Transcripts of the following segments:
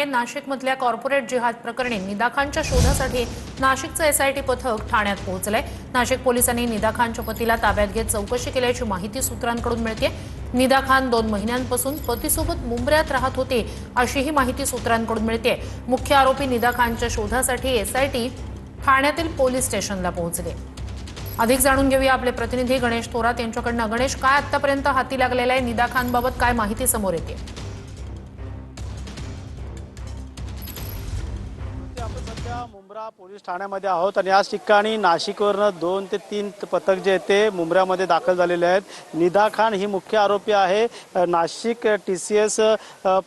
नाशिकमधल्या कॉर्पोरेट जिहाद प्रकरणी निदा खानच्या शोधासाठी नाशिकचं एसआयटी पथक ठाण्यात पोहोचलंय। नाशिक पोलिसांनी निदा खानच्या पतीला ताब्यात घेत चौकशी केल्याची माहिती सूत्रांकडून मिळते। निदा खान 2 महिन्यांपासून पतीसोबत मुंबऱ्यात राहत होती अशी ही माहिती सूत्रांकडून मिळते। मुख्य आरोपी निदा खानच्या शोधासाठी एसआयटी ठाण्यातील पोलीस स्टेशनला पोहोचले। अधिक जाणून घेऊया आपले प्रतिनिधी गणेश थोरात यांच्याकडून। गणेश, काय आतापर्यंत हाती लागलेला आहे? निदा खानबाबत काय माहिती समोर येते? आपण सध्या मुंब्रा पोलीस ठाण्यामध्ये आहोत आणि याच ठिकाणी नाशिकवरून 2 ते 3 पथक जे ते मुंब्र्यामध्ये दाखल झालेले आहेत। निदा खान ही मुख्य आरोपी आहे। नाशिक TCS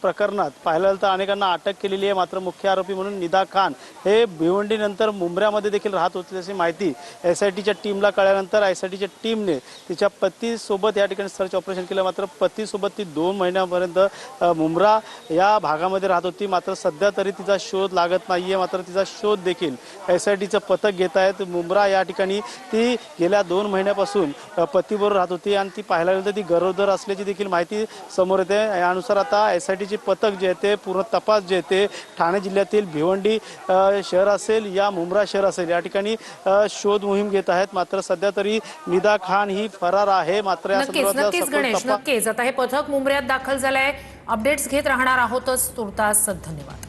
प्रकरणात पाहिलं तर अनेकांना अटक केलेली आहे, मात्र मुख्य आरोपी म्हणून निदा खान हे भिवंडीनंतर मुंब्र्यामध्ये देखील राहत होते अशी माहिती एसआयटीच्या टीमला कळल्यानंतर एसआयटीच्या टीमने तिच्या पतीसोबत या ठिकाणी सर्च ऑपरेशन केलं। मात्र पतीसोबत ती 2 महिन्यापर्यंत मुंब्रा या भागामध्ये राहत होती, मात्र सध्या तरी तिचा शोध लागत नाहीये। मात्र तिचा शोध देखील एसआयटीचं पथक घेत आहेत। मुंब्रा या ठिकाणी ती गेल्या 2 महिन्यापासून पतीबरोबर राहत होती आणि ती पाहायला गेलं तर ती गरोदर असल्याची देखील माहिती समोर येते। यानुसार आता एसआयटीचे पथक जे ते पूर्ण तपास जे ते ठाणे जिल्ह्यातील भिवंडी शहर असेल या मुंब्रा शहर असेल या ठिकाणी शोध मोहीम घेत आहेत। मात्र सध्या तरी निदा खान ही फरार आहे। मात्र या नक्कीच गणेश, नक्कीच आता हे पथक मुंब्र्यात दाखल झालंय। अपडेट्स घेत राहणार आहोतच। तुर्तास धन्यवाद।